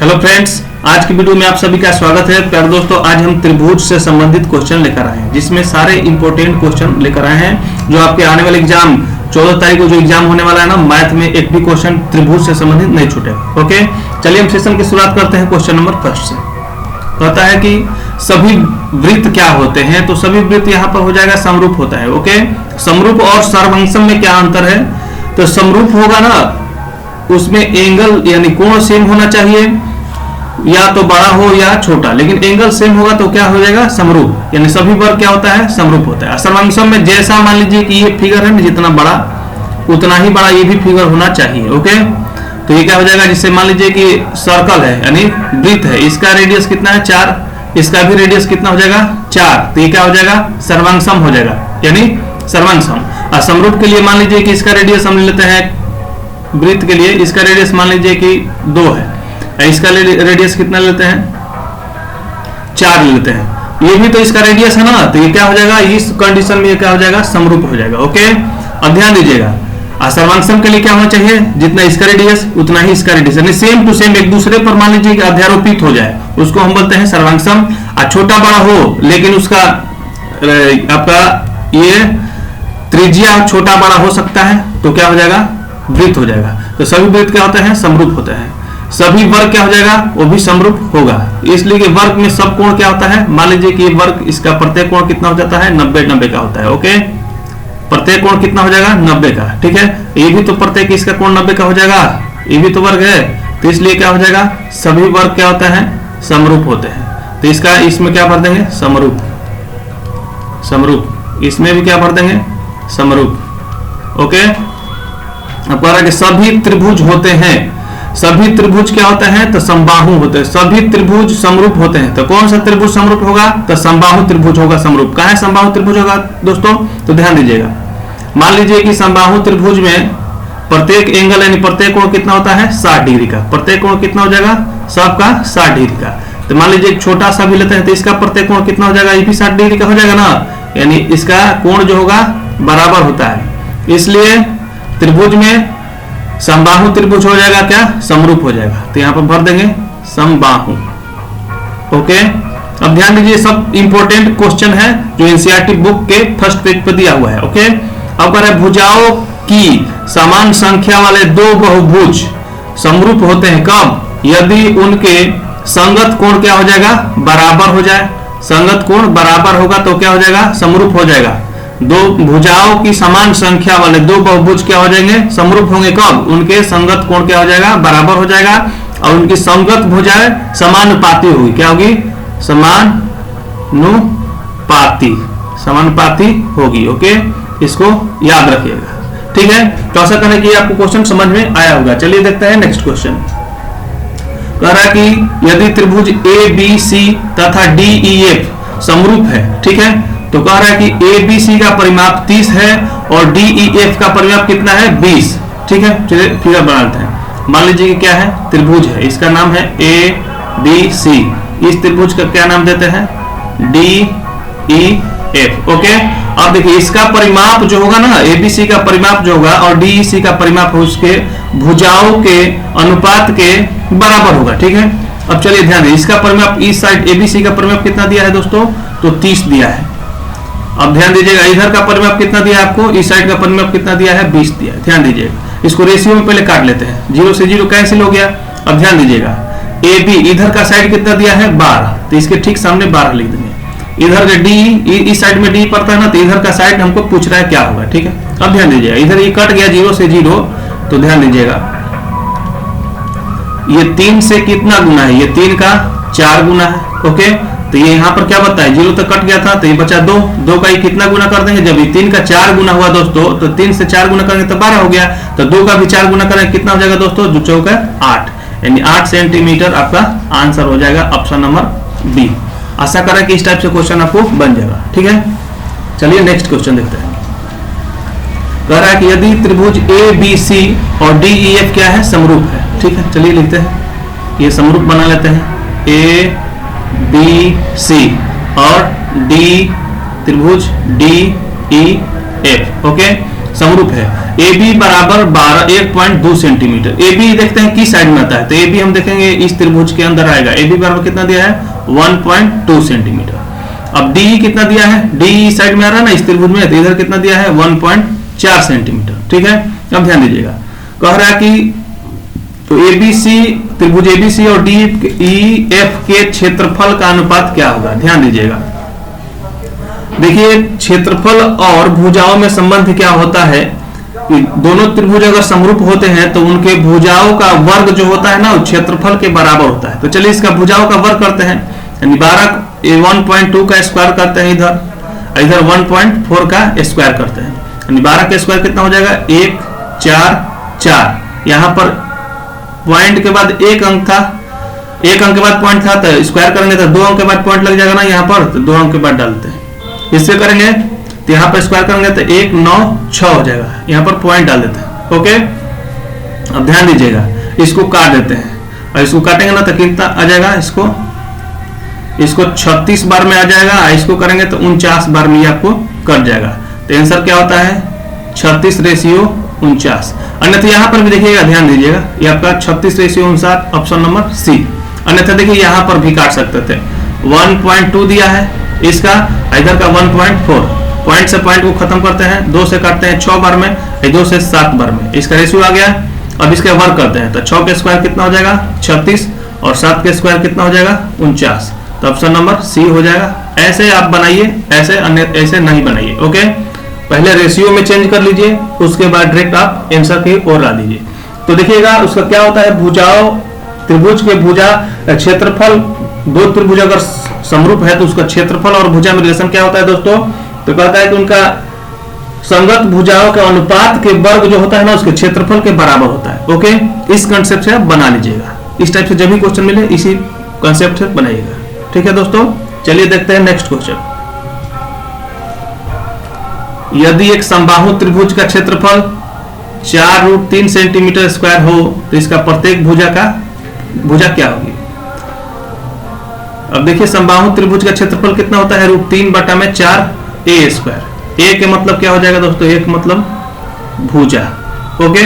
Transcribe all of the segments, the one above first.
Hello friends, आज की video में आप सभी का स्वागत है। प्यारे दोस्तों, आज हम त्रिभुज से संबंधित क्वेश्चन लेकर आए हैं, जिसमें सारे इंपॉर्टेंट क्वेश्चन लेकर आए हैं जो आपके आने वाले एग्जाम 14 तारीख को जो एग्जाम होने वाला है ना, मैथ में एक भी क्वेश्चन त्रिभुज से संबंधित नहीं छूटे। ओके, चलिए हम सेशन की शुरुआत करते हैं। क्वेश्चन नंबर फर्स्ट से कहता है कि सभी वृत्त क्या होते हैं। तो सभी वृत्त यहाँ पर हो जाएगा समरूप होता है। ओके, समरूप और सर्वंसम में क्या अंतर है? तो समरूप होगा ना, उसमें एंगल यानी कोण सेम होना चाहिए, या तो बड़ा हो या छोटा, लेकिन एंगल सेम होगा तो क्या हो जाएगा? समरूप। यानी सभी वर्ग क्या होता है? समरूप होता है। सर्वांगसम में जैसा मान लीजिए कि ये फिगर है ना, जितना बड़ा उतना ही बड़ा ये भी फिगर होना चाहिए। ओके, तो ये क्या हो जाएगा? जिससे मान लीजिए कि सर्कल है यानी वृत्त है, इसका रेडियस कितना है? 4, इसका भी रेडियस कितना हो जाएगा? 4। तो ये क्या हो जाएगा? सर्वांगसम हो जाएगा, यानी सर्वांगसम। और समरूप के लिए मान लीजिए कि इसका रेडियस हम लेते हैं, वृत्त के लिए इसका रेडियस मान लीजिए कि 2 है, इसका रेडियस कितना लेते हैं? 4 लेते हैं। ये भी तो इसका रेडियस है ना, तो ये क्या हो जाएगा? इस कंडीशन में ये क्या हो जाएगा? समरूप हो जाएगा। ओके, अब ध्यान दीजिएगा, सर्वांगसम के लिए क्या होना चाहिए? जितना इसका रेडियस उतना ही इसका रेडियस, यानी सेम टू सेम एक दूसरे पर मान लीजिए कि अध्यारोपित हो जाए, उसको हम बोलते हैं सर्वांगसम। छोटा बड़ा हो लेकिन उसका आपका ये त्रिज्या छोटा बड़ा हो सकता है, तो क्या हो जाएगा? वृत्त हो जाएगा। तो सभी वृत्त क्या होते हैं? समरूप होते हैं। सभी वर्ग क्या हो जाएगा? वो भी समरूप होगा। इसलिए कि वर्ग में सब कोण क्या होता है? मान लीजिए कि वर्ग इसका प्रत्येक कोण कितना हो जाता है? 90 का होता है। ओके, प्रत्येक कोण कितना हो जाएगा? 90 का। ठीक है, ये भी तो प्रत्येक इसका कोण 90 का हो जाएगा, ये भी तो वर्ग है, तो इसलिए क्या हो जाएगा? सभी वर्ग क्या होता है? समरूप होते हैं। तो इसका इसमें क्या भर देंगे? समरूप। समरूप इसमें भी क्या भर देंगे? समरूप। ओके, अब कह रहा है कि सभी त्रिभुज होते हैं। सभी त्रिभुज क्या होते हैं? तो समबाहु होते हैं। सभी त्रिभुज समरूप होते हैं। तो कौन सा त्रिभुज समरूप होगा? तो समबाहु त्रिभुज होगा समरूप। कहाँ है समबाहु त्रिभुज होगा दोस्तों? तो ध्यान दीजिएगा, मान लीजिए कि समबाहु त्रिभुज में प्रत्येक एंगल यानी प्रत्येक कोण कितना होता है? 60 डिग्री का। प्रत्येक कोण कितना हो जाएगा? सबका 60 डिग्री का। तो मान लीजिए एक छोटा सा भी लेते हैं, तो इसका प्रत्येक कोण कितना हो जाएगा? ये भी 60 डिग्री का हो जाएगा ना, यानी इसका कोण जो होगा बराबर होता है। इसलिए त्रिभुज में समबाहु त्रिभुज हो जाएगा क्या? समरूप हो जाएगा। तो यहां पर भर देंगे समबाहु। ओके, अब ध्यान दीजिए, सब इंपॉर्टेंट क्वेश्चन है जो एनसीईआरटी बुक के फर्स्ट पेज पर दिया हुआ है। ओके, अब कह रहे हैं भुजाओं की समान संख्या वाले दो बहुभुज समरूप होते हैं। कब? यदि उनके संगत कोण क्या हो जाएगा? बराबर हो जाए। संगत कोण बराबर होगा तो क्या हो जाएगा? समरूप हो जाएगा। दो भुजाओं की समान संख्या वाले दो बहुभुज क्या हो जाएंगे? समरूप होंगे। कब? उनके संगत कोण क्या हो जाएगा? बराबर हो जाएगा, और उनकी संगत भुजाएं समानुपाती होगी। क्या होगी? समानुपाती। समानुपाती होगी। ओके, इसको याद रखिएगा। ठीक है, तो आशा करें कि आपको क्वेश्चन समझ में आया होगा। चलिए देखते हैं नेक्स्ट क्वेश्चन। कह रहा है कि यदि त्रिभुज ए बी सी तथा डी ई एफ समरूप है, ठीक है, तो कह रहा है कि ए बी सी का परिमाप 30 है और डी ई एफ का परिमाप कितना है? 20। ठीक है, चलिए फिगर बना लेते हैं। मान लीजिए कि क्या है? त्रिभुज है, इसका नाम है ए बी सी। इस त्रिभुज का क्या नाम देते हैं? D E F. ओके, अब देखिए इसका परिमाप जो होगा ना, ए बी सी का परिमाप जो होगा और डी ई सी का परिमाप उसके भुजाओं के अनुपात के बराबर होगा। ठीक है, अब चलिए ध्यान दें, इसका परिमाप इस साइड ए बी सी का परिमाप कितना दिया है दोस्तों? तो 30 दिया है। अब ध्यान दीजिएगा, इधर का परिमाप कितना दिया है आपको? इस साइड का परिमाप कितना दिया है? 20 दिया है। ध्यान दीजिएगा, इसको रेशियो में पहले काट लेते हैं। 0 से 0 कैंसिल हो गया। अब ध्यान दीजिएगा, ए बी इधर का साइड कितना दिया है? 12, तो इसके ठीक सामने 12 लिख देंगे। इधर का डी, इस साइड में डी पड़ता है ना, तो इधर का साइड हमको पूछ रहा है क्या होगा। ठीक है, अब ध्यान दीजिएगा, इधर ये कट गया 0 से 0, तो ध्यान दीजिएगा ये 3 से कितना गुना है? ये 3 का 4 गुना है। ओके, तो ये यहाँ पर क्या बताया? 0 तक कट गया था, तो ये बचा 2। 2 का ये कितना गुना कर देंगे? जब ये 3 का 4 गुना हुआ दोस्तों, तो 3 से 4 गुना करेंगे तो 12 हो गया। तो 2 का भी 4 गुना करेंगे कितना हो जाएगा दोस्तों? 2 चौका 8, यानी 8 सेंटीमीटर आपका आंसर हो जाएगा ऑप्शन नंबर बी। आशा करें कि इस टाइप से क्वेश्चन आपको बन जाएगा। ठीक है, चलिए नेक्स्ट क्वेश्चन देखते हैं। कह रहा है कि यदि त्रिभुज ए बी सी और डी ई एफ क्या है? समरूप है। ठीक है, चलिए लिखते हैं, ये समरूप बना लेते हैं। ए बी सी और डी त्रिभुज डी ई एफ। ओके, समरूप है। ए बी बराबर 1.2 सेंटीमीटर। ए बी देखते हैं किस साइड में आता है, तो ए बी हम देखेंगे इस त्रिभुज के अंदर आएगा। ए बी बराबर कितना दिया है 1.2 सेंटीमीटर। अब डी कितना दिया है, डी इस साइड में आ रहा है ना इस त्रिभुज में, तो इधर कितना दिया है 1.4 सेंटीमीटर। ठीक है, अब ध्यान दीजिएगा, कह रहा है कि तो एबीसी त्रिभुज एबीसी और डी ई एफ के क्षेत्रफल का अनुपात क्या होगा। ध्यान दीजिएगा, देखिए क्षेत्रफल और भुजाओं में संबंध क्या होता है कि दोनों त्रिभुज अगर समरूप होते हैं तो उनके भुजाओं का वर्ग जो होता है ना वो क्षेत्रफल के बराबर होता है। तो चलिए इसका भुजाओं का वर्ग करते हैं, यानी 1.2 का स्क्वायर करते हैं, इधर 1.4 का स्क्वायर करते हैं, यानी 12 का स्क्वायर कितना हो जाएगा 1 4 4। यहाँ पर पॉइंट के बाद एक अंक था, एक अंक के बाद पॉइंट था, तो स्क्वायर करेंगे तो 2 अंक के बाद पॉइंट लग जाएगा ना यहाँ पर, तो 2 अंक के बाद डालते हैं। इससे करेंगे तो यहाँ पर स्क्वायर करेंगे तो 1 9 6 हो जाएगा, यहाँ पर पॉइंट डाल देते हैं। ओके, अब ध्यान दीजिएगा, इसको काट देते हैं और इसको काटेंगे ना तो कितना आ जाएगा, इसको 36 बार में आ जाएगा, इसको करेंगे तो 49 बार में आपको कट जाएगा। तो आंसर क्या होता है 36:49। अन्यथा यहाँ पर भी देखिएगा, ध्यान दीजिएगा, ये आपका 36:49 ऑप्शन नंबर सी। अन्यथा देखिए यहाँ पर भी काट सकते थे, 1.2 दिया है इसका, इधर का 1.4, पॉइंट से पॉइंट को खत्म करते हैं, 2 से काटते हैं 6 बार में, 2 से 7 बार में, इसका रेशियो आ गया। अब इसके वर्ग करते हैं तो 6 के स्क्वायर कितना हो जाएगा 36 और 7 के स्क्वायर कितना हो जाएगा 49, तो ऑप्शन नंबर सी हो जाएगा। ऐसे आप बनाइए, ऐसे अन्य ऐसे नहीं बनाइए। ओके, पहले रेशियो में चेंज कर लीजिए, उसके बाद डायरेक्ट आप आंसर की ओर ला दीजिए। तो देखिएगा उसका क्या होता है, भुजाओं त्रिभुज के भुजा क्षेत्रफल, दो त्रिभुज अगर समरूप है तो उसका क्षेत्रफल और भुजा में रिलेशन क्या होता है दोस्तों, तो कहता है कि उनका संगत भुजाओं के अनुपात के वर्ग जो होता है ना उसके क्षेत्रफल के बराबर होता है। ओके, इस कंसेप्ट से आप बना लीजिएगा, इस टाइप से जब भी क्वेश्चन मिले इसी कंसेप्ट से बनाइएगा। ठीक है दोस्तों, चलिए देखते हैं नेक्स्ट क्वेश्चन। यदि एक समबाहु त्रिभुज का क्षेत्रफल 4√3 सेंटीमीटर स्क्वायर हो तो इसका प्रत्येक भुजा क्या होगी। अब देखिए समबाहु त्रिभुज का क्षेत्रफल कितना होता है √3/4 स्क्वायर। ए के मतलब क्या हो जाएगा दोस्तों, एक मतलब भुजा। ओके,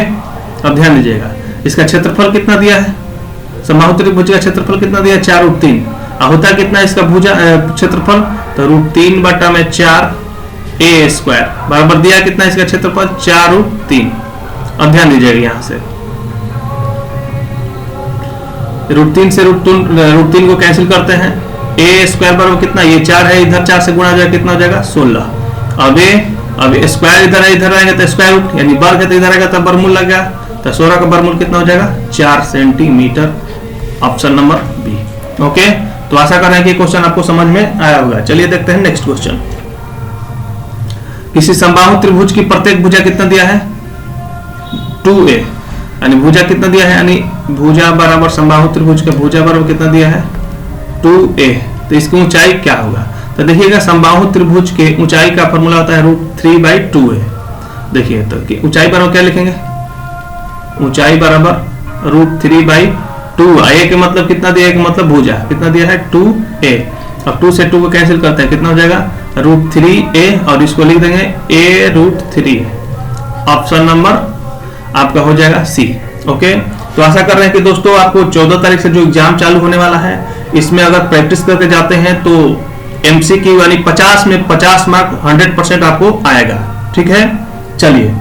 अब ध्यान दीजिएगा, इसका क्षेत्रफल कितना दिया है, समबाहु त्रिभुज का क्षेत्रफल कितना दिया है 4√3, होता कितना इसका भुजा क्षेत्रफल, तो √3/4 स्क्वायर बराबर दिया कितना इसका क्षेत्रफल 4√3। अब ध्यान दीजिएगा, यहां से √3 से √3 को कैंसिल करते हैं, ए स्क्वायर बराबर कितना, ये 4 है, इधर 4 से गुणा जाएगा कितना हो जाएगा 16। अब स्क्वायर इधर है, इधर आएगा तो स्क्वायर रूट, यानी वर्ग है तो इधर आएगा तो वर्गमूल लग गया, तो 16 का वर्गमूल कितना हो जाएगा 4 centimetre, option number B. Okay, तो आशा कर रहे हैं कि क्वेश्चन आपको समझ में आया होगा। चलिए देखते हैं नेक्स्ट क्वेश्चन। किसी समबाहु त्रिभुज की प्रत्येक भुजा कितना दिया है 2a, यानी भुजा कितना दिया है, यानी भुजा बराबर समबाहु त्रिभुज का भुजा बराबर कितना दिया है 2a, तो इसकी ऊंचाई क्या होगा। तो देखिएगा समबाहु त्रिभुज के ऊंचाई का फॉर्मूला होता है √3/2a। देखिए तो ऊंचाई बराबर क्या लिखेंगे, ऊंचाई बराबर √3/2, a के मतलब कितना दिया है, कि मतलब भुजा कितना दिया है 2a। अब 2 से 2 को कैंसिल करते हैं, कितना हो जाएगा √3a, और इसको लिख देंगे a√3, ऑप्शन नंबर आपका हो जाएगा सी। ओके, तो आशा कर रहे हैं कि दोस्तों आपको 14 तारीख से जो एग्जाम चालू होने वाला है इसमें अगर प्रैक्टिस करके जाते हैं तो एमसीक्यू यानी 50 में 50 मार्क 100% आपको आएगा। ठीक है, चलिए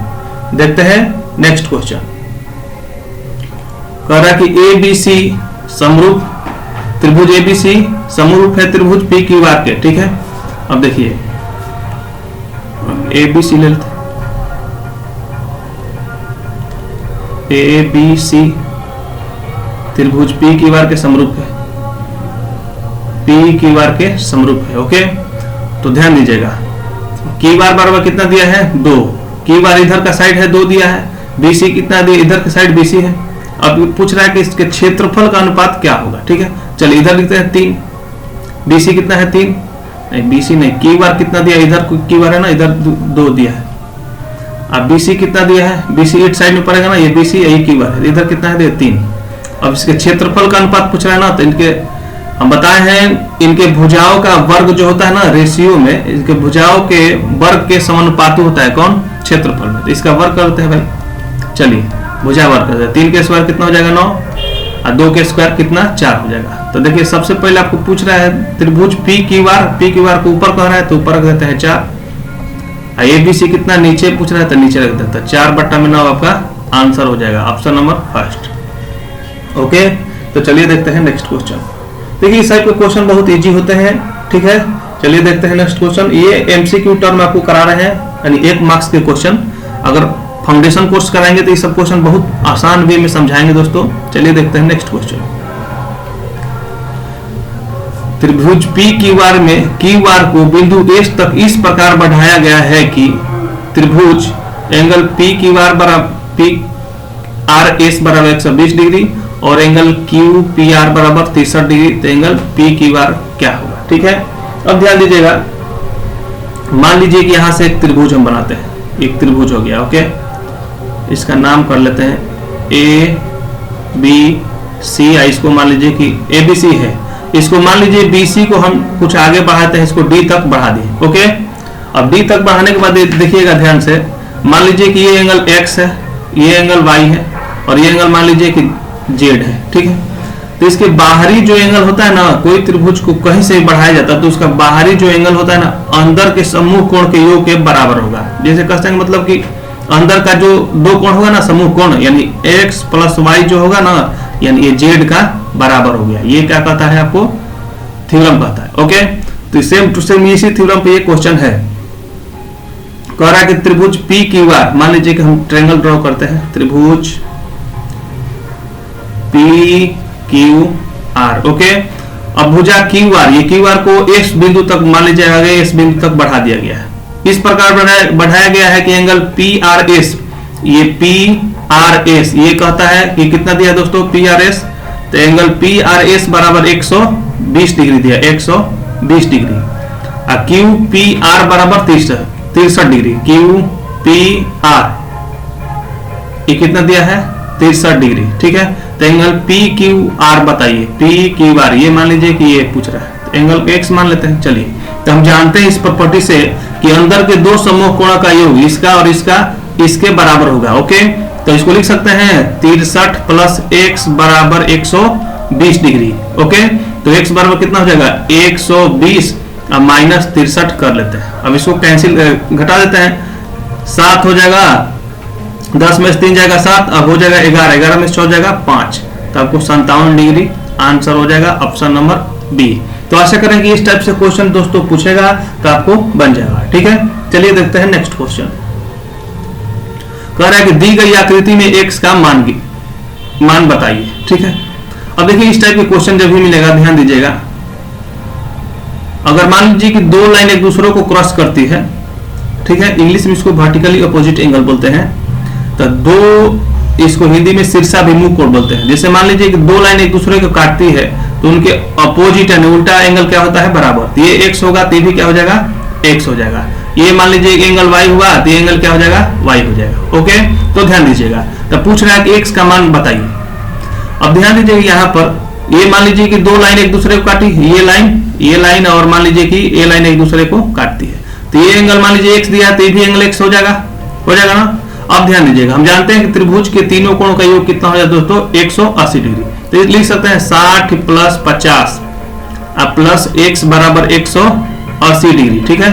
देखते हैं नेक्स्ट क्वेश्चन। कह रहा है कि एबीसी समरूप त्रिभुज एबीसी समरूप है त्रिभुज पी क्यू आर के। ठीक है, अब देखिए एबीसी ले लेते, एबीसी त्रिभुज पी क्यू आर के समरूप है, पी क्यू आर के समरूप है। ओके, तो ध्यान दीजिएगा, क्यू आर बराबर कितना दिया है 2, क्यू आर इधर का साइड है 2 दिया है, बीसी कितना दिया, इधर का साइड बीसी है। अब पूछ रहा है कि इसके क्षेत्रफल का अनुपात क्या होगा। ठीक है, चलिए इधर लिखते हैं 3, बीसी कितना है 3, नहीं बीसी नहीं, क्यू आर कितना दिया, इधर क्यू आर है ना, इधर 2 दिया है। अब बीसी कितना दिया है, बीसी इस साइड में पड़ेगा ना, ये बीसी यही क्यू आर है, इधर कितना है 3। अब इसके क्षेत्रफल का अनुपात पूछ रहा है ना, तो इनके हम बताए हैं इनके भुजाओं का वर्ग जो होता है ना रेशियो में, इनके भुजाओं के वर्ग के समानुपाती होता है कौन, क्षेत्रफल में। तो इसका वर्ग करते हैं भाई, चलिए भुजा वर्ग करते हैं। 3 के स्क्वायर कितना हो जाएगा 9, और 2 के स्क्वायर कितना 4 हो जाएगा। तो देखिए सबसे पहले आपको पूछ रहा है त्रिभुज पी क्यू आर को ऊपर कह रहा है तो ऊपर रख देते हैं 4, ABC कितना नीचे पूछ रहा है तो नीचे रख देता है 4/9 आपका आंसर हो जाएगा, ऑप्शन नंबर फर्स्ट। ओके, तो चलिए देखते हैं नेक्स्ट क्वेश्चन। देखिए इस टाइप के क्वेश्चन बहुत इजी होते हैं, ठीक है। चलिए देखते हैं नेक्स्ट क्वेश्चन। ये MCQ टर्म आपको करा रहे हैं, यानी 1 मार्क्स के क्वेश्चन। अगर फाउंडेशन कोर्स कराएंगे तो ये सब क्वेश्चन बहुत आसान वे में समझाएंगे दोस्तों। चलिए देखते हैं नेक्स्ट क्वेश्चन। त्रिभुज PQR में QR को बिंदु S तक इस प्रकार बढ़ाया गया है कि त्रिभुज एंगल PQR बराबर PRS बराबर 120 डिग्री और एंगल QPR बराबर 63 डिग्री। तो एंगल PQR क्या होगा, ठीक है। अब ध्यान दीजिएगा, मान लीजिए कि यहां से एक त्रिभुज हम बनाते हैं, एक त्रिभुज हो गया, ओके। इसका नाम कर लेते हैं ABC, इसको मान लीजिए कि ABC है, इसको मान लीजिए BC को हम कुछ आगे बढ़ाते हैं, इसको D तक बढ़ा दिए, ओके। अब D तक बढ़ाने के बाद देखिएगा ध्यान से, मान लीजिए कि ये एंगल X है, ये एंगल Y है और ये एंगल मान लीजिए कि Z है, ठीक है। तो इसके बाहरी जो एंगल होता है ना, कोई त्रिभुज को कहीं से बढ़ाया जाता है तो उसका बाहरी जो एंगल होता है ना, अंदर के समूह कोण के योग के बराबर होगा। जैसे कहते हैं मतलब कि अंदर का जो 2 कोण होगा ना समूह कोण, यानी X + Y जो होगा ना, यानी ये Z का बराबर हो गया। ये क्या कहता है आपको, थ्योरम कहता है, ओके। तो सेम टू सेम इसी थ्योरम पे ये क्वेश्चन है। कह रहा है कि त्रिभुज PQR, मान लीजिए कि हम ट्रायंगल ड्रॉ करते हैं, त्रिभुज PQR, ओके। अब भुजा QR, ये QR को S बिंदु तक मान लीजिए आगे S बिंदु तक बढ़ा दिया गया है। इस प्रकार बढ़ाया गया है कि एंगल PRS, ये PRS ये कहता है कि कितना दिया दोस्तों PRS, तो एंगल PRS बराबर 120 डिग्री दिया, 120 डिग्री। और QPR बराबर 63 डिग्री, QPR ये कितना दिया है 63 डिग्री, ठीक है। तो एंगल PQR बताइए, PQR ये मान लीजिए कि ये पूछ रहा है, तो एंगल X मान लेते हैं। चलिए तो हम जानते हैं इस प्रॉपर्टी से कि अंदर के 2 समूह कोण का योग इसका और इसका इसके बराबर होगा, ओके। तो इसको लिख सकते हैं 63 + X बराबर 120 डिग्री, ओके। तो X बराबर कितना हो जाएगा 120 और -63 कर लेते हैं। अब इसको कैंसिल घटा देते हैं, 7 हो जाएगा, 10 में से 3 जाएगा 7, अब हो जाएगा 11, 11 में से 6 हो जाएगा 5, तो आपको 57 डिग्री आंसर हो जाएगा, ऑप्शन नंबर बी। तो आशा करें कि इस टाइप से क्वेश्चन दोस्तों पूछेगा तो आपको बन जाएगा, ठीक है। चलिए देखते हैं नेक्स्ट क्वेश्चन। कह रहा है कि दी गई आकृति में x का मान बताइए, ठीक है। अब देखिए इस टाइप के क्वेश्चन जब भी मिलेगा ध्यान दीजिएगा, अगर मान लीजिए कि 2 लाइन एक दूसरे को क्रॉस करती है, ठीक है, इंग्लिश में इसको वर्टिकली अपोजिट एंगल बोलते हैं, तो 2 इसको हिंदी में शीर्षाभिमुख कोण बोलते हैं। जैसे मान लीजिए कि 2 लाइन एक दूसरे को काटती है तो उनके अपोजिट यानी उल्टा एंगल क्या होता है बराबर, तो ये x होगा तो भी क्या हो जाएगा x हो जाएगा। ये मान लीजिए एंगल y हुआ तो ये एंगल क्या हो जाएगा y हो जाएगा, ओके। तो ध्यान दीजिएगा, तो पूछ रहा है कि x का मान बताइए। अब ध्यान दीजिएगा यहाँ पर ये मान लीजिए कि 2 लाइन एक दूसरे को काटी, ये लाइन और मान लीजिए कि ये लाइन एक दूसरे को काटती है, तो ये एंगल मान लीजिए x दिया तो ये भी एंगल x हो जाएगा ना। अब ध्यान दीजिएगा, हम जानते हैं कि त्रिभुज के तीनों कोणों का योग कितना हो जाता है दोस्तों 180 डिग्री। तो लिख सकते हैं 60 + 50 प्लस x बराबर 180 डिग्री, ठीक है।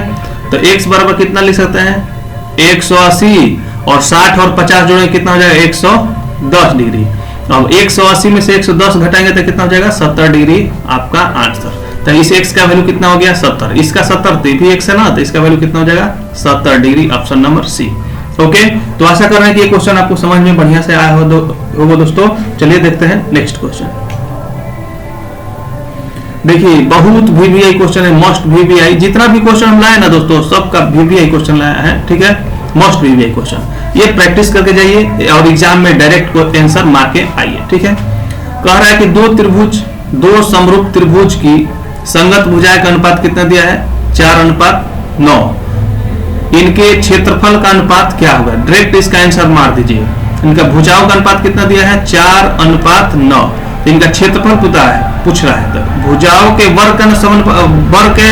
तो x बराबर कितना लिख सकते हैं 180 और 60 और 50 जोड़ेंगे कितना हो जाएगा 110 डिग्री। अब 180 में से 110 घटाएंगे तो कितना हो जाएगा 70 डिग्री आपका आंसर। तो इस x का वैल्यू कितना हो गया 70, इसका 70 तो भी x है ना, तो इसका वैल्यू कितना हो जाएगा 70 degree, option number C, okay. तो आशा कर रहे हैं कि ये क्वेश्चन आपको समझ में बढ़िया से आया होगा दोस्तों। चलिए देखते हैं नेक्स्ट क्वेश्चन। देखिए बहुत VVI क्वेश्चन है, मोस्ट VVI, जितना भी क्वेश्चन हम लाए ना दोस्तों सबका VVI क्वेश्चन लाया है, ठीक है, मोस्ट VVI क्वेश्चन। ये प्रैक्टिस करके जाइए और एग्जाम में डायरेक्ट आंसर मार के आइए, ठीक है। कह रहा है कि 2 समरूप त्रिभुज की संगत भुजाएं का अनुपात कितना दिया है 4:9, इनके क्षेत्रफल का अनुपात क्या होगा, डायरेक्ट इसका आंसर मार दीजिए। इनका भुजाओं का अनुपात कितना दिया है 4:9, तो इनका क्षेत्रफल पूछ रहा है। तो भुजाओं के वर्ग का वर्ग के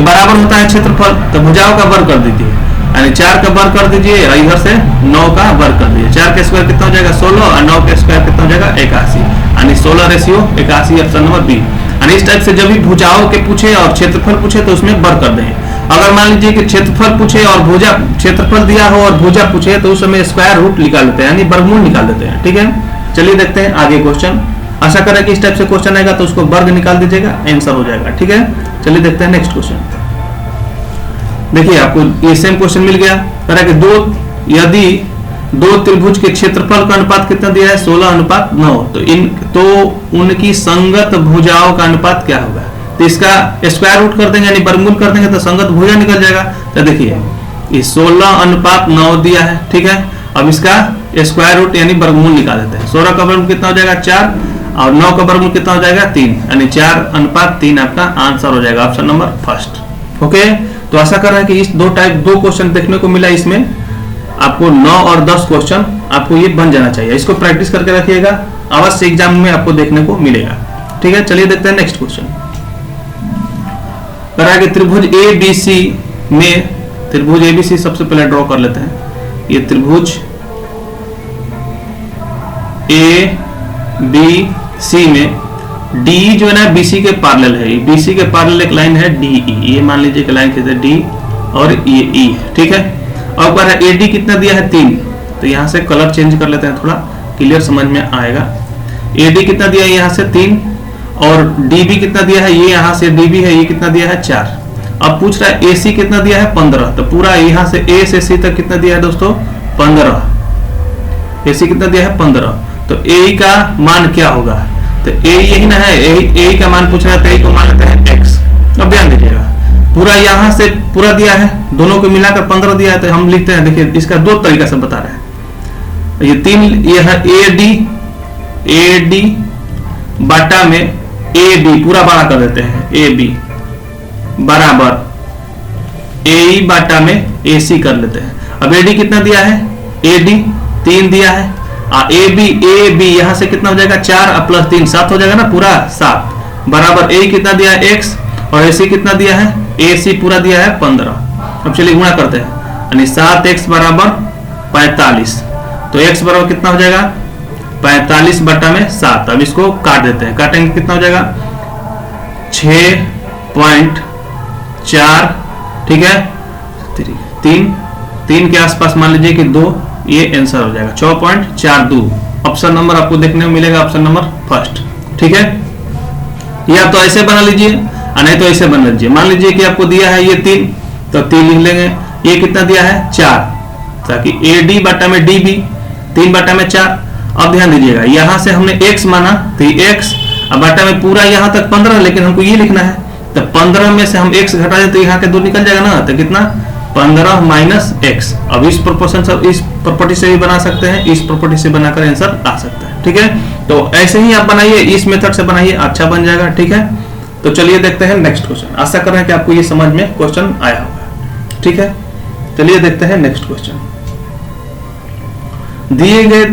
बराबर होता है क्षेत्रफल, तो भुजाओं का वर्ग कर दीजिए, यानी 4 का वर्ग कर दीजिए और इधर से 9 का वर्ग कर दीजिए। 4 का स्क्वायर कितना हो जाएगा 16 और 9 का स्क्वायर कितना हो जाएगा 81, यानी 16:81, ऑप्शन नंबर बी। यानी इस टाइप से जब भी भुजाओं के पूछे और क्षेत्रफल पूछे तो उसमें वर्ग कर देंगे। अगर मान लीजिए कि क्षेत्रफल पूछे और भुजा, क्षेत्रफल दिया हो और भुजा पूछे तो उस समय स्क्वायर रूट निकाल लेते हैं, यानी वर्गमूल निकाल देते हैं। ठीक है, चलिए देखते हैं आगे क्वेश्चन। आशा करें कि इस टाइप से क्वेश्चन आएगा तो उसको वर्ग निकाल दीजिएगा, आंसर हो जाएगा। ठीक है, चलिए देखते हैं नेक्स्ट क्वेश्चन। देखिए आपको ये सेम क्वेश्चन मिल गया, कह रहा है कि यदि दो त्रिभुज के क्षेत्रफल का अनुपात कितना दिया है 16:9, तो उनकी संगत भुजाओं का अनुपात क्या होगा। तो इसका स्क्वायर रूट कर देंगे, यानी वर्गमूल कर देंगे तो संगत भुजा निकल जाएगा। तो देखिए ये 16:9 दिया है। ठीक है, अब इसका स्क्वायर रूट यानी वर्गमूल निकाल देते हैं। 16 का वर्गमूल कितना हो जाएगा 4 और 9 का वर्गमूल कितना हो जाएगा 3, यानी 4:3 आपका आंसर हो जाएगा, ऑप्शन नंबर फर्स्ट। ओके, तो आशा कर रहे हैं कि इस दो क्वेश्चन देखने को मिला, इसमें आपको 9 और 10 क्वेश्चन आपको ये बन जाना चाहिए। इसको प्रैक्टिस करके रखिएगा, अवश्य एग्जाम में आपको देखने को मिलेगा। ठीक है, चलिए देखते हैं नेक्स्ट क्वेश्चन। करा कि त्रिभुज ABC में, त्रिभुज ABC सबसे पहले ड्रॉ कर लेते हैं। ये त्रिभुज ABC में D जो है ना BC के पैरेलल है, BC के पैरेलल एक लाइन है DE, ये मान लीजिए कि लाइन कितने D और ये E है। ठीक है, अब कह रहा है AD कितना दिया है 3, तो यहाँ से कलर चेंज कर लेते हैं, थोड़ा क्लियर समझ में आएगा। AD कितना दिया है यहाँ से 3 और DB कितना दिया है, ये यहाँ से DB है, ये कितना दिया है 4। अब पूछ रहा है AC कितना दिया है 15, तो पूरा यहाँ से A से C तक कितना दिया है दोस्तों 15, AC कितना दिया है 15। तो AE का मान क्या होगा, तो A यही ना है, AE का मान पूछ रहा है, तो AE को मान लेते हैं x। अब ध्यान दीजिएगा, पूरा यहाँ से पूरा दिया है, दोनों को मिलाकर 15 दिया है, तो हम लिखते हैं, देखिए इसका दो तरीका से बता रहे हैं। ये 3 ये है AD बाटा में AB, पूरा बड़ा कर देते हैं, AB बराबर AE बाटा में AC कर लेते हैं। अब AD कितना दिया है, AD 3 दिया है, AB यहां से कितना हो जाएगा 4 प्लस 3 7 हो जाएगा ना, पूरा 7 बराबर AE कितना दिया है x और AC कितना दिया है, AC पूरा दिया है 15। अब चलिए गुणा करते हैं, यानी 7x बराबर 45, तो x बराबर कितना हो जाएगा 45 बटा में 7। अब इसको काट देते हैं, काटेंगे कितना हो जाएगा 6.4। ठीक है, 3 के आसपास मान लीजिए कि 2, ये आंसर हो जाएगा 6.42। ऑप्शन नंबर आपको देखने को मिलेगा, ऑप्शन नंबर फर्स्ट। ठीक है, या तो ऐसे बना लीजिए नहीं तो ऐसे बना लीजिए। मान लीजिए कि आपको दिया है ये 3, तो 3 लिख लेंगे, ये कितना दिया है 4, ताकि AD बटा में DB 3 बटा में 4। अब ध्यान दीजिएगा, यहां से हमने x माना तो x, अब बटा में पूरा यहां तक 15, लेकिन हमको ये लिखना है, तो 15 में से हम x घटा दें तो यहाँ के 2 निकल जाएगा ना, तो कितना 15 माइनस x। अब इस प्रोपोर्शन से, इस प्रॉपर्टी से भी बना सकते हैं, इस प्रॉपर्टी से बनाकर आंसर आ सकता है। ठीक है, तो ऐसे ही आप बनाइए, इस मेथड से बनाइए, अच्छा बन जाएगा। ठीक है, तो चलिए देखते हैं नेक्स्ट क्वेश्चन। आशा कर रहे हैं कि आपको ये समझ में क्वेश्चन आया होगा। ठीक है, चलिए देखते हैं नेक्स्ट क्वेश्चन। दिए गए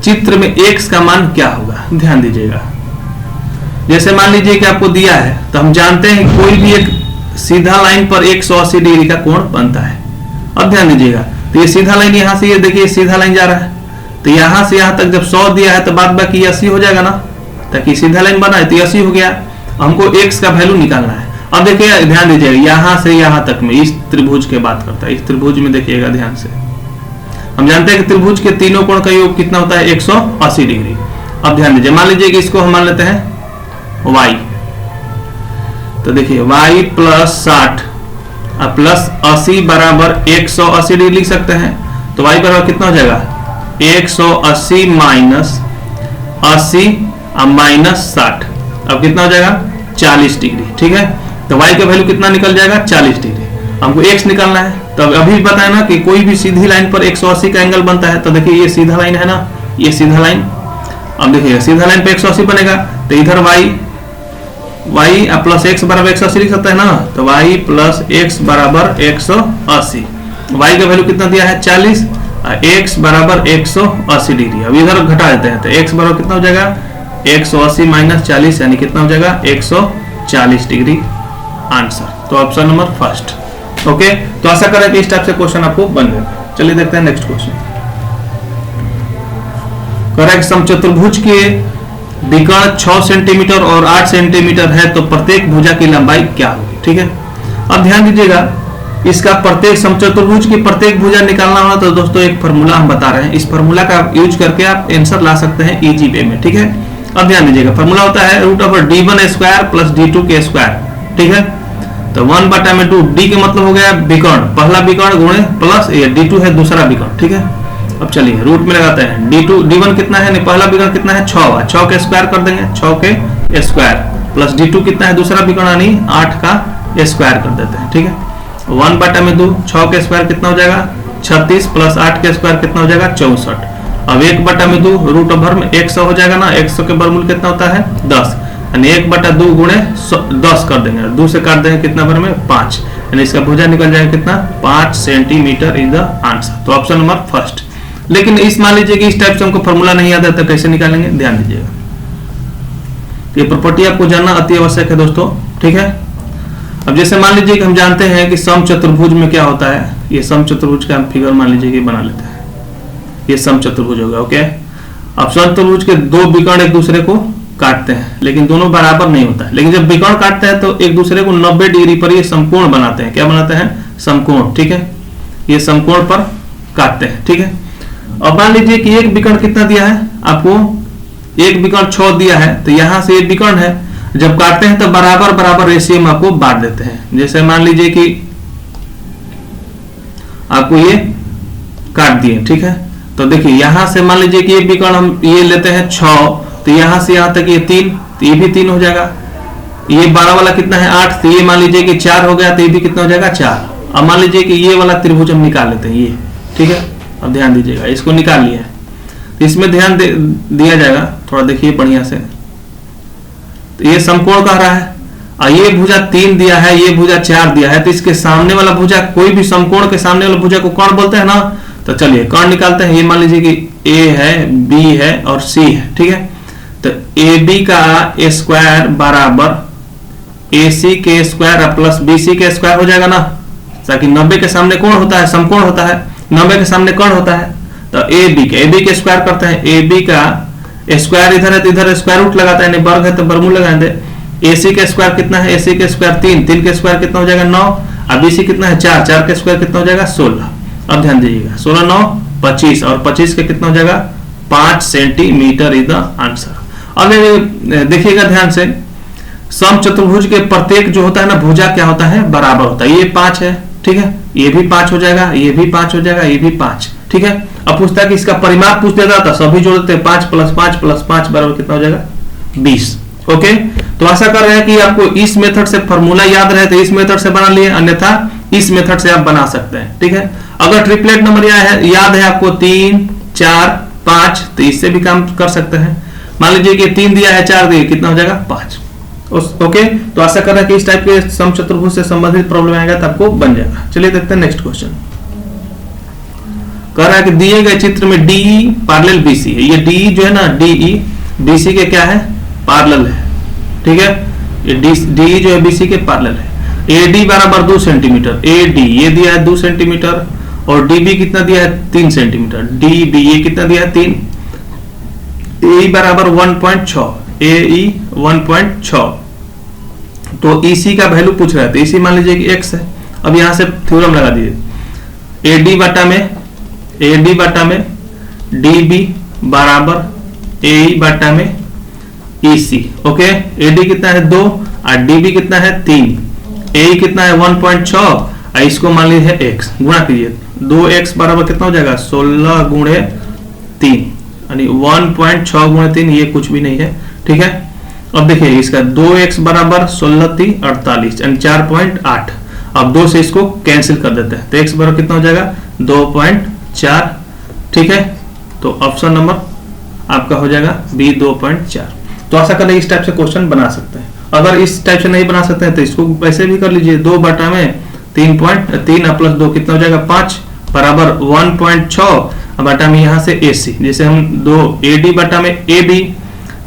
चित्र में x का मान क्या होगा, ध्यान दीजिएगा। जैसे मान लीजिए कि आपको दिया है, तो हम जानते हैं कोई भी एक सीधा लाइन पर 180 डिग्री का कोण बनता है। अब ध्यान दीजिएगा, तो ये सीधा लाइन यहाँ से, ये देखिए सीधा लाइन जा रहा है, तो यहाँ से यहाँ तक जब 100 दिया है तो बाद बाकी 80 हो जाएगा ना, ताकि सीधा लाइन बना है तो 80 हो गया। हमको x का वैल्यू निकालना है। अब देखिए ध्यान दीजिएगा, यहाँ से यहाँ तक में इस त्रिभुज के बात करता है, इस त्रिभुज में देखिएगा ध्यान से, हम जानते हैं कि त्रिभुज के तीनों कोण का योग कितना होता है 180 डिग्री। अब ध्यान दीजिए, मान लीजिए कि इसको हम मान लेते हैं y, तो देखिए y प्लस 60 प्लस 80 बराबर 180 डिग्री लिख सकते हैं। तो y बराबर कितना हो जाएगा 180 माइनस 80 माइनस 60, अब कितना हो जाएगा 40 डिग्री। ठीक है, तो y का वैल्यू कितना निकल जाएगा 40 डिग्री। हमको x निकालना है, तो अभी बताया ना कि कोई भी सीधी लाइन पर 180 का एंगल बनता है। तो देखिए ये सीधा लाइन है ना, ये सीधा लाइन, अब देखिए सीधा लाइन पे 180 बनेगा, तो इधर y प्लस x बराबर 180 लिख सकते हैं ना, तो y प्लस x बराबर 180। y का वैल्यू कितना दिया है 40, x बराबर 180 डिग्री। अब इधर घटा देते हैं, तो x बराबर कितना हो जाएगा 180 माइनस 40 यानी कितना हो जाएगा 140 डिग्री आंसर। तो ऑप्शन नंबर फर्स्ट। ओके, तो आशा करें कि इस टाइप से क्वेश्चन आपको बन गए। चलिए देखते हैं नेक्स्ट क्वेश्चन। कह रहा है कि समचतुर्भुज के विकर्ण 6 सेंटीमीटर और 8 सेंटीमीटर है तो प्रत्येक भुजा की लंबाई क्या होगी। ठीक है, अब ध्यान दीजिएगा, इसका प्रत्येक समचतुर्भुज की प्रत्येक भुजा निकालना हो तो दोस्तों एक फार्मूला हम बता रहे हैं, इस फार्मूला का यूज करके आप आंसर ला सकते हैं इजी वे में। ठीक है, अब ध्यान दीजिएगा, फार्मूला होता है √d1 स्क्वायर प्लस d2 के स्क्वायर। ठीक है, तो 1/2 d के मतलब हो गया विकर्ण, पहला विकर्ण गुणे प्लस ये d2 है दूसरा विकर्ण। ठीक है, अब चलिए रूट में लगाते हैं। d1 कितना है, पहला विकर्ण कितना है 6 के स्क्वायर कर देंगे, 6 के स्क्वायर प्लस d2 कितना है दूसरा विकर्ण यानी 8 का स्क्वायर कर देते हैं। ठीक है, 1/2 6 के स्क्वायर कितना हो जाएगा 36 प्लस 8 के स्क्वायर कितना हो जाएगा 64। अब 1/2 रूट ओवर में 100 हो जाएगा ना, 100 के वर्गमूल कितना होता है 10 यानी 1/2 गुणे 10 कर देंगे, 2 से काट देंगे कितना बार में 5 यानी इसका भुजा निकल जाएगा कितना 5 सेंटीमीटर इज द आंसर। तो ऑप्शन नंबर फर्स्ट। लेकिन इस मान लीजिए कि इस टाइप से हमको फॉर्मूला नहीं याद है तो कैसे निकालेंगे, ध्यान दीजिएगा, ये प्रॉपर्टी आपको जानना अति आवश्यक है दोस्तों। ठीक है, अब जैसे मान लीजिए कि हम जानते हैं कि समचतुर्भुज में क्या होता है, ये समचतुर्भुज का हम फिगर मान लीजिए कि बना लेते हैं, ये समचतुर्भुज होगा। ओके, अब समचतुर्भुज के दो विकर्ण एक दूसरे को काटते हैं लेकिन दोनों बराबर नहीं होता है, लेकिन जब विकर्ण काटते हैं तो एक दूसरे को 90 डिग्री पर ये समकोण बनाते हैं। क्या बनाते हैं, समकोण। ठीक है, ये समकोण पर काटते हैं। ठीक है, अब मान लीजिए कि एक विकर्ण कितना दिया है आपको, एक विकर्ण 6 दिया है तो यहां से एक विकर्ण है, जब काटते हैं तो बराबर बराबर रेशियो में आपको बांट देते हैं। जैसे मान लीजिए कि आपको ये काट दिए। ठीक है, तो देखिए यहां से मान लीजिए कि ये विकर्ण हम ये लेते हैं 6 तो यहां से यहां तक ये 3 तो ये भी 3 हो जाएगा, ये 12 वाला कितना है 8 तो ये मान लीजिए कि 4 हो गया तो ये भी कितना हो जाएगा 4। अब मान लीजिए कि ये वाला त्रिभुज हम निकाल लेते हैं ये। ठीक है, अब ध्यान दीजिएगा, इसको निकाल लिया है तो इसमें ध्यान दिया जाएगा, थोड़ा देखिए बढ़िया से, तो ये समकोण कह रहा है और ये भुजा 3 दिया है, ये भुजा 4 दिया है, तो इसके सामने वाला भुजा, कोई भी समकोण के सामने वाला भुजा को कर्ण बोलते हैं ना। तो चलिए कर्ण निकालते हैं। ये मान लीजिए कि ए है, बी है और सी है। ठीक है, तो ए बी का स्क्वायर बराबर ए सी के स्क्वायर प्लस बी सी के स्क्वायर हो जाएगा ना, ताकि 90 के सामने कोण होता है, समकोण होता है, 90 के सामने कर्ण होता है। तो ए बी के स्क्वायर करते हैं, ए बी का स्क्वायर इधर है तो इधर स्क्वायर रूट लगाता है, वर्ग है तो वर्गमूल लगाएंगे। एसी का स्क्वायर कितना है, एसी के स्क्वायर 3 के स्क्वायर कितना हो जाएगा 9 और बीसी कितना है 4 के स्क्वायर कितना हो जाएगा 16। अब ध्यान दीजिएगा 16 9 25 और 25 के कितना हो जाएगा 5 सेंटीमीटर इज द आंसर। अब देखिएगा ध्यान से, समचतुर्भुज के प्रत्येक जो होता है ना भुजा क्या होता है बराबर होता है। ये 5 है, ठीक है, ये भी 5 हो जाएगा, ये भी 5 हो जाएगा, ये भी 5। ठीक है, अब पूछता है कि इसका परिमाप पूछ देता था, सभी जोड़ देते हैं 5 + 5 + 5 बराबर कितना हो जाएगा 20। ओके, तो आशा कर रहे हैं कि आपको इस मेथड से फॉर्मूला याद रहे तो इस मेथड से बना लिए, अन्यथा इस मेथड से आप बना सकते हैं। ठीक है, अगर ट्रिपलेट नंबर याद है आपको 3 4 5 तो इससे भी काम कर सकते हैं। मान लीजिए कि 3 दिया है 4 दिया कितना हो जाएगा 5। ओके, तो आशा कर रहे हैं कि इस टाइप के समचतुर्भुज से संबंधित प्रॉब्लम आएगा तो आपको बन जाएगा। चलिए देखते हैं नेक्स्ट क्वेश्चन। कह रहा है कि दिए गए चित्र में DE पैरेलल BC है। ये DE जो है ना, DE BC के क्या है पैरेलल है। ठीक है, ये DE जो है BC के पैरेलल है। AD बराबर 2 सेंटीमीटर, AD ये दिया है 2 सेंटीमीटर और DB कितना दिया है 3 सेंटीमीटर, DB ये कितना दिया है 3, AE बराबर 1.6, AE 1.6। तो EC का वैल्यू पूछ रहा है तो EC मान लीजिए कि x है। अब यहां से थ्योरम लगा दीजिए, AD बटा में DB बराबर AE बटा में EC। ओके, AD कितना है 2 और DB कितना है 3, AE कितना है 1.6 और इसको मान लीजिए x, गुणा कीजिए 2x बराबर कितना हो जाएगा 16 गुणे 3 यानी 1.6 गुणे 3, ये कुछ भी नहीं है। ठीक है, अब देखिए इसका 2x बराबर 16 3 48 यानी 4.8। अब 2 से इसको कैंसिल कर देते हैं तो x बराबर कितना हो जाएगा 2.4। ठीक है, तो ऑप्शन नंबर आपका हो जाएगा B 2.4। तो आशा करें इस टाइप से क्वेश्चन बना सकते हैं। अगर इस टाइप से नहीं बना सकते हैं तो इसको वैसे भी कर लीजिए, 2 बटा में 3.3 प्लस 2 कितना हो जाएगा 5 बराबर 1.6 बटा में यहाँ से AC, जैसे हम 2 AD बटा में AB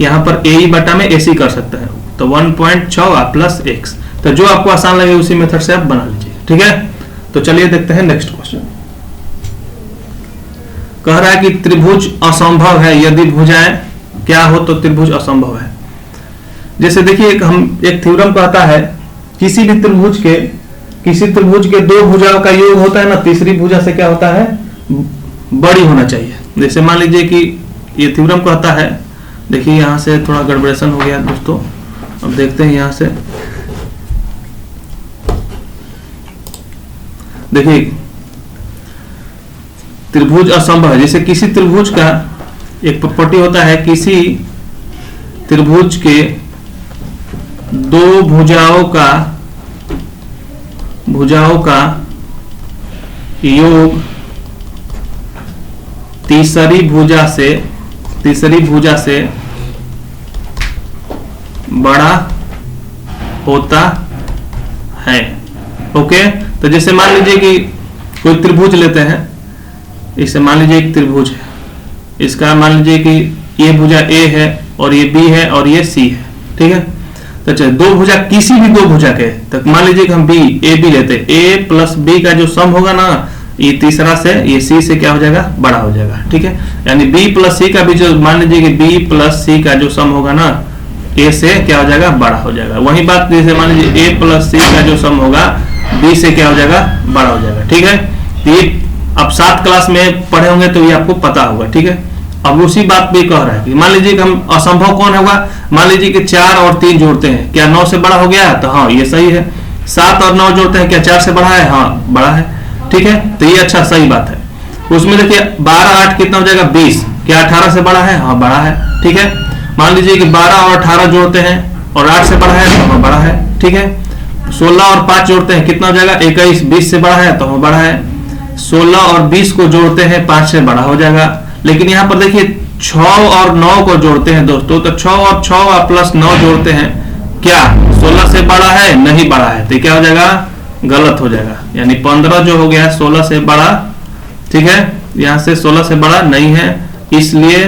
यहाँ पर ए बटा में AC कर सकते हैं, तो 1.6 प्लस x, तो जो आपको आसान लगे उसी मेथड से आप बना लीजिए। ठीक है, तो चलिए देखते हैं नेक्स्ट क्वेश्चन। कह रहा है कि त्रिभुज असंभव है यदि भुजाएं क्या हो तो त्रिभुज असंभव है। जैसे देखिए हम एक थ्योरम कहता है किसी त्रिभुज के दो भुजाओं का योग होता है ना, तीसरी भुजा से क्या होता है, बड़ी होना चाहिए। जैसे मान लीजिए कि ये थ्योरम कहता है, देखिए यहां से थोड़ा गड़बड़ेशन हो गया दोस्तों, अब देखते हैं यहां से। देखिए त्रिभुज असंभव है, जैसे किसी त्रिभुज का एक प्रॉपर्टी होता है, किसी त्रिभुज के दो भुजाओं का योग तीसरी भुजा से बड़ा होता है। ओके, तो जैसे मान लीजिए कि कोई त्रिभुज लेते हैं, इसे मान लीजिए एक त्रिभुज है, इसका मान लीजिए कि ये भुजा A है और ये B है और ये C है। ठीक है, तो चलिए दो भुजा, किसी भी दो भुजा के, तो मान लीजिए कि हम AB लेते हैं, A प्लस B का जो सम होगा ना, ये तीसरा से ये C से क्या हो जाएगा, बड़ा हो जाएगा। ठीक है, यानी B प्लस C का भी जो, मान लीजिए कि B प्लस C का जो सम होगा ना, A से क्या हो जाएगा, बड़ा हो जाएगा। वही बात जैसे मान लीजिए A प्लस C का जो सम होगा B से क्या हो जाएगा, बड़ा हो जाएगा। ठीक है, ये अब 7 क्लास में पढ़े होंगे तो ये आपको पता होगा। ठीक है, अब उसी बात पे कह रहा है कि मान लीजिए कि हम असंभव कौन होगा, मान लीजिए कि 4 और 3 जोड़ते हैं, क्या 9 से बड़ा हो गया, तो हाँ ये सही है। 7 और 9 जोड़ते हैं, क्या 4 से बड़ा है, हाँ बड़ा है। ठीक है, तो ये अच्छा सही बात है। उसमें देखिए 12 8 कितना हो जाएगा, 20, क्या 18 से बड़ा है, हाँ बड़ा है। ठीक है, मान लीजिए कि 12 और 18 जोड़ते हैं और 8 से बड़ा है, तो हाँ बड़ा है। ठीक है, 16 और 5 जोड़ते हैं, कितना हो जाएगा, 21, 20 से बड़ा है, तो हाँ बड़ा है। 16 और 20 को जोड़ते हैं, 5 से बड़ा हो जाएगा। लेकिन यहाँ पर देखिए 6 और 9 को जोड़ते हैं दोस्तों, तो 6 और 6 प्लस 9 जोड़ते हैं, क्या 16 से बड़ा है, नहीं बड़ा है, तो क्या हो जाएगा, गलत हो जाएगा। यानी 15 जो हो गया 16 से बड़ा। ठीक है, यहाँ से 16 से बड़ा नहीं है, इसलिए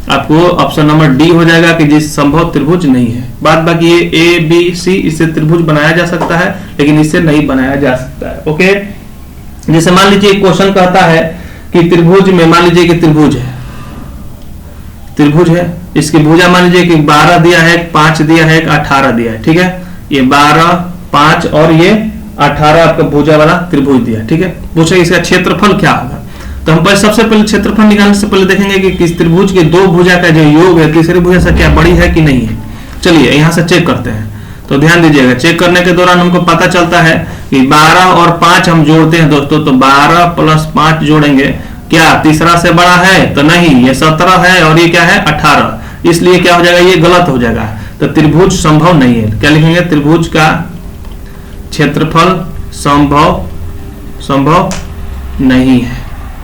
आपको ऑप्शन नंबर डी हो जाएगा कि जिस संभव त्रिभुज नहीं है। बात बाकी ये A B C, इससे त्रिभुज बनाया जा सकता है, लेकिन इससे नहीं बनाया जा सकता है। ओके, जैसे मान लीजिए क्वेश्चन कहता है कि त्रिभुज में, मान लीजिए कि त्रिभुज है, इसकी भुजा मान लीजिए कि 12 दिया है, 5 दिया है, 18 दिया है। ठीक है, ये 12 5 और ये 18 आपका भुजा वाला त्रिभुज दिया। ठीक है, पूछे इसका क्षेत्रफल क्या होगा, तो हम सबसे पहले क्षेत्रफल निकालने से पहले देखेंगे कि किस त्रिभुज के दो भुजा का जो योग है तीसरी भुजा से क्या बड़ी है कि नहीं है। चलिए यहां से चेक करते हैं, तो ध्यान दीजिएगा, चेक करने के दौरान हमको पता चलता है कि 12 और 5 हम जोड़ते हैं दोस्तों, तो 12 प्लस 5 जोड़ेंगे, क्या तीसरा से बड़ा है, तो नहीं, ये 17 है और ये क्या है 18, इसलिए क्या हो जाएगा, ये गलत हो जाएगा। तो त्रिभुज संभव नहीं है। क्या लिखेंगे, त्रिभुज का क्षेत्रफल संभव नहीं है।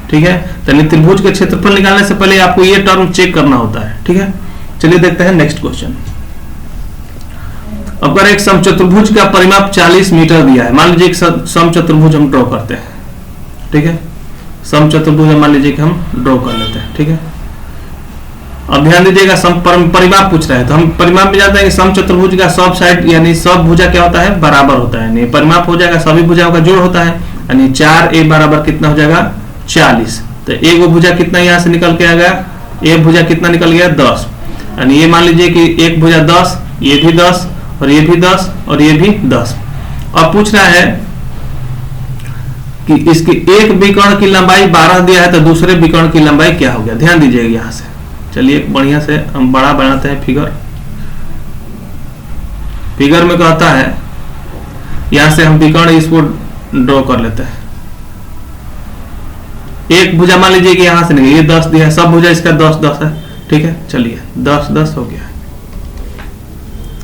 ठीक है, तो त्रिभुज के क्षेत्रफल निकालने से पहले आपको ये टर्म चेक करना होता है। ठीक है, चलिए देखते हैं नेक्स्ट क्वेश्चन। अगर एक समचतुर्भुज का परिमाप 40 मीटर दिया है, मान लीजिए एक समचतुर्भुज हम ड्रॉ करते हैं। ठीक है, समचतुर्भुज मान लीजिए कि हम ड्रॉ कर लेते हैं। ठीक है, अब ध्यान दीजिएगा, परिमाप पूछ रहा है, तो हम परिमाप में जाते हैं कि समचतुर्भुज का सब साइड यानी सब भुजा क्या होता है, बराबर होता है। यानी परिमाप हो जाएगा, सभी भुजाओं का जोड़ होता है, यानी 4a बराबर कितना हो जाएगा 40। तो एक वो भुजा कितना यहां से निकल के आ गया, एक भुजा कितना निकल गया 10, यानी ये मान लीजिए कि एक भुजा 10, ये भी 10 और ये भी 10 और ये भी 10। अब पूछ रहा है कि इसकी एक विकर्ण की लंबाई 12 दिया है, तो दूसरे विकर्ण की लंबाई क्या हो गया, ध्यान दीजिएगा यहां से। चलिए बढ़िया से हम बड़ा बनाते हैं फिगर में कहता है, यहां से हम विकर्ण इसको ड्रॉ कर लेते हैं। एक भुजा मान लीजिए कि यहां से नहीं, ये 10 दिया है, सब भुजा इसका 10 10 है। ठीक है, चलिए 10 10 हो गया।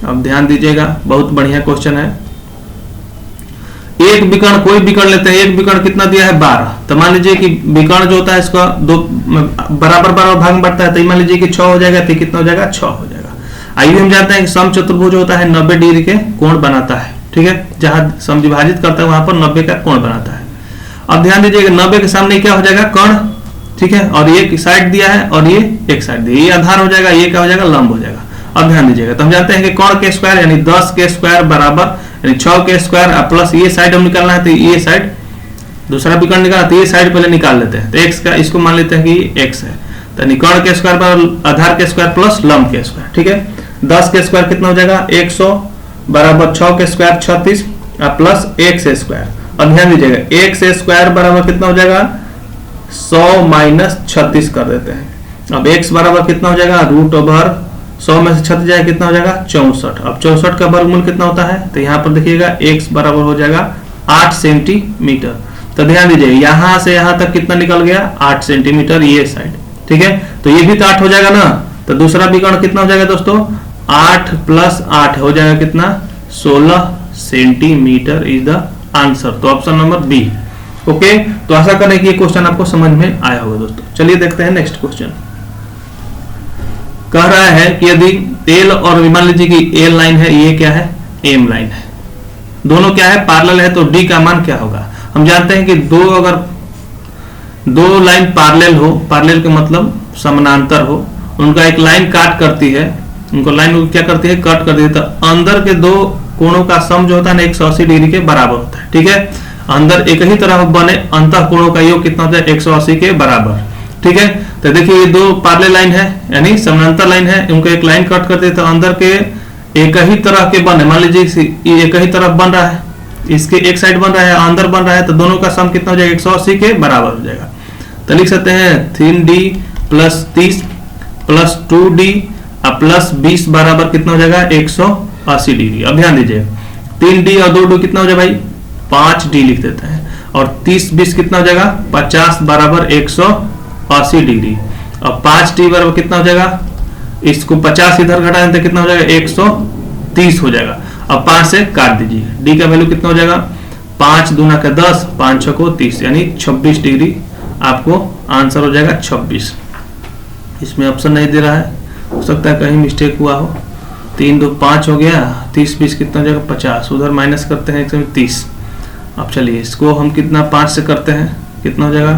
अब ध्यान दीजिएगा, बहुत बढ़िया क्वेश्चन है। एक विकर्ण, कोई विकर्ण लेते हैं, एक विकर्ण कितना दिया है 12, तो मान लीजिए कि विकर्ण जो होता है इसका दो बराबर भाग में बढ़ता है, तो मान लीजिए कि 6 हो जाएगा, तो कितना हो जाएगा 6 हो जाएगा। आइए हम जानते हैं कि समचतुर्भुज होता है 90 डिग्री के कोण बनाता है। ठीक है, जहां समविभाजित करता है वहां पर 90 का कोण बनाता है। अब ध्यान दीजिएगा, 90 के सामने क्या हो जाएगा, कर्ण। ठीक है, और ये साइड दिया है और ये एक साइड दिया, ये आधार हो जाएगा, ये क्या हो जाएगा, लंब हो जाएगा। अब ध्यान दीजिएगा, तो हम जानते हैं कि कोण के स्क्वायर यानी 10 के स्क्वायर बराबर यानी 6 के स्क्वायर प्लस ये साइड हम निकालना है, तो ये साइड दूसरा विकर्ण निकाला, तो ये साइड पहले निकाल लेते हैं। तो x का इसको मान लेते हैं कि x है, तो कोण के स्क्वायर बराबर आधार के स्क्वायर प्लस लंब के स्क्वायर। ठीक है, 10 के स्क्वायर कितना हो जाएगा 100 बराबर 6 के स्क्वायर 36 प्लस x स्क्वायर। अब ध्यान दीजिएगा x स्क्वायर बराबर कितना हो जाएगा 100 माइनस 36 कर देते हैं। अब x बराबर कितना हो जाएगा रूट ओवर 100 में से 36 जाएगा कितना हो जाएगा 64। अब 64 का वर्गमूल कितना होता है, तो यहाँ पर देखिएगा x बराबर हो जाएगा 8 सेंटीमीटर। तो ध्यान दीजिए यहाँ से यहाँ तक कितना निकल गया 8 सेंटीमीटर ये साइड। ठीक है, तो ये भी तो 8 हो जाएगा ना, तो दूसरा विकर्ण कितना हो जाएगा दोस्तों 8 प्लस 8 हो जाएगा कितना 16 सेंटीमीटर इज द आंसर। तो ऑप्शन नंबर बी। ओके, तो आशा करें कि ये क्वेश्चन आपको समझ में आया होगा दोस्तों। चलिए देखते हैं नेक्स्ट क्वेश्चन। कह रहा है कि यदि एल और मान लीजिए कि एल लाइन है, ये क्या है एम लाइन है, दोनों क्या है पैरेलल है, तो डी का मान क्या होगा। हम जानते हैं कि अगर दो लाइन पैरेलल हो, पैरेलल का मतलब समानांतर हो, उनका एक लाइन काट करती है, उनको लाइन क्या करती है कट कर देती है, तो अंदर के दो कोणों का सम जो होता है ना 180 डिग्री के बराबर होता है। ठीक है, अंदर एक ही तरह बने अंतः कोणों का योग कितना होता है 180 के बराबर। ठीक है, तो देखिए ये दो पैरेलल लाइन है यानी समानांतर लाइन है, उनको एक लाइन कट कर देते तो अंदर के एक ही तरह के बने, मान लीजिए ये एक ही तरफ बन रहा है, इसके एक साइड बन रहा है अंदर बन रहा है, तो दोनों का सम कितना हो जाएगा 180 के बराबर हो जाएगा। तो लिख सकते हैं 3d plus 30 plus 2d plus 20 बराबर कितना हो जाएगा 180 डिग्री। अब ध्यान दीजिए 3d और 2d कितना हो जाएगा भाई 5d लिख देते हैं, और 30 20 कितना हो जाएगा 50 बराबर 180 डिग्री। अब 5d बराबर कितना हो जाएगा, इसको 50 इधर घटा दें तो कितना हो जाएगा 130 हो जाएगा। अब 5 से काट दीजिए, d का वैल्यू कितना हो जाएगा 5 दूना का 10 5 6 को 30 यानी 26 डिग्री आपको आंसर हो जाएगा 26। इसमें ऑप्शन नहीं दे रहा है, हो सकता है कहीं मिस्टेक हुआ हो। 3 2 5 हो गया, 30 20 कितना हो जाएगा 50, उधर माइनस करते हैं 130। अब चलिए इसको हम कितना 5 से करते हैं, कितना हो जाएगा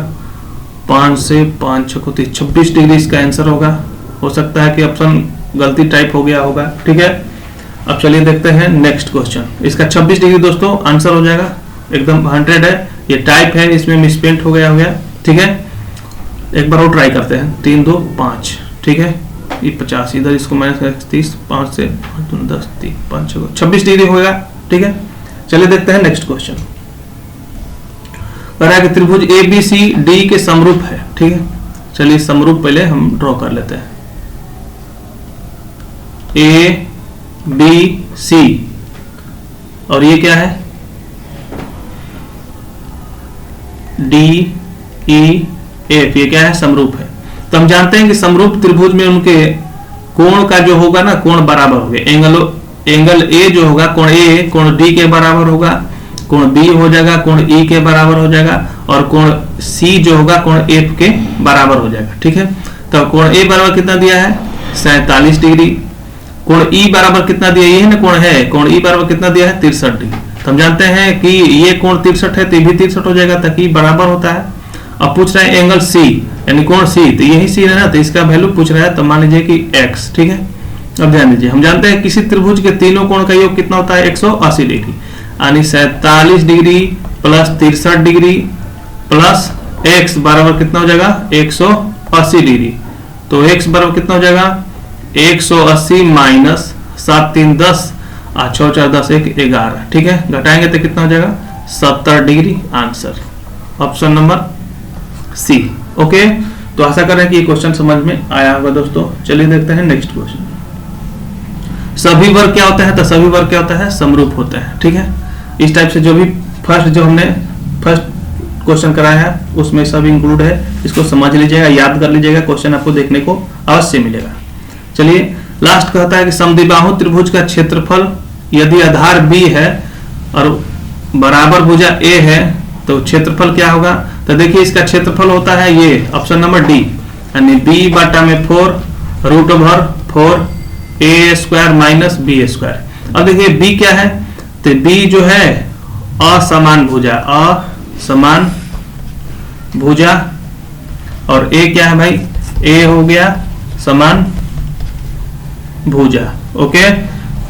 5 से 5 6 को 30 26 डिग्री इसका आंसर होगा। हो सकता है कि ऑप्शन गलती टाइप हो गया होगा। ठीक है, अब चलिए देखते हैं नेक्स्ट क्वेश्चन। इसका 26 डिग्री दोस्तों आंसर हो जाएगा, एकदम 100 है, ये टाइप है इसमें मिसप्रिंट हो गया। ठीक है, एक बार और ट्राई करते हैं 3 2 5। ठीक है, ये 50 इधर इसको माइनस कर 30 5 से 5 2 10 3 5 6 26 डिग्री होगा। ठीक है, चलिए देखते हैं नेक्स्ट क्वेश्चन। कह रहा है कि त्रिभुज ABCD के समरूप है। ठीक है, चलिए समरूप पहले हम ड्रॉ कर लेते हैं। ABC और ये क्या है DEF, ये क्या है समरूप है। तो हम जानते हैं कि समरूप त्रिभुज में उनके कोण का जो होगा ना कोण बराबर होगा। एंगल A जो होगा कोण A कोण D के बराबर होगा, कोण B हो जाएगा कोण E के बराबर हो जाएगा, और कोण C जो होगा कोण F के बराबर हो जाएगा। ठीक है, तो कोण A बराबर कितना दिया है 47 डिग्री, कोण E बराबर कितना दिया ये ना कोण है, कोण E बराबर कितना दिया है 63 डिग्री। तो हम जानते हैं कि ये कोण 63 है तो ये भी 63 हो जाएगा ताकि बराबर होता है। अब पूछ रहा है एंगल C यानी कोण C, तो यही C है ना, तो इसका वैल्यू पूछ रहा है, तो मान लीजिए कि x। ठीक है, अब ध्यान दीजिए हम जानते हैं किसी त्रिभुज के तीनों कोण का योग कितना होता है 180 डिग्री, यानी 47 degree plus 63 degree plus x बराबर कितना हो जाएगा 180 डिग्री। तो x बराबर कितना हो जाएगा 180 माइनस 7 3 10 6 4 10 1 11। ठीक है, घटाएंगे तो कितना हो जाएगा 70 degree answer, option number C. Okay, तो आशा कर रहे हैं कि ये क्वेश्चन समझ में आया होगा दोस्तों। चलिए देखते हैं नेक्स्ट क्वेश्चन। सभी वर्ग क्या होता है, तो सभी वर्ग क्या होता है समरूप होता है। ठीक है, इस टाइप से जो भी हमने फर्स्ट क्वेश्चन कराया है उसमें सब इंक्लूड है, इसको समझ लीजिएगा, याद कर लीजिएगा, क्वेश्चन आपको देखने को अवश्य मिलेगा। चलिए लास्ट कहता है कि समद्विबाहु त्रिभुज का क्षेत्रफल यदि आधार B है और बराबर भुजा A है तो क्षेत्रफल क्या होगा। तो देखिए इसका क्षेत्रफल होता है ये ऑप्शन नंबर डी, यानी B बटा में 4 root over 4 A square minus B square. अब देखिए B क्या है, तो B जो है असमान भुजा और A क्या है भाई, A हो गया समान भुजा। ओके,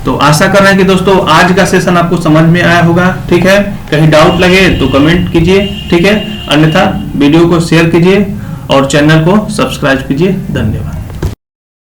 तो आशा कर रहे हैं कि दोस्तों आज का सेशन आपको समझ में आया होगा। ठीक है, कहीं डाउट लगे तो कमेंट कीजिए। ठीक है, अन्यथा वीडियो को शेयर कीजिए और चैनल को सब्सक्राइब कीजिए। धन्यवाद।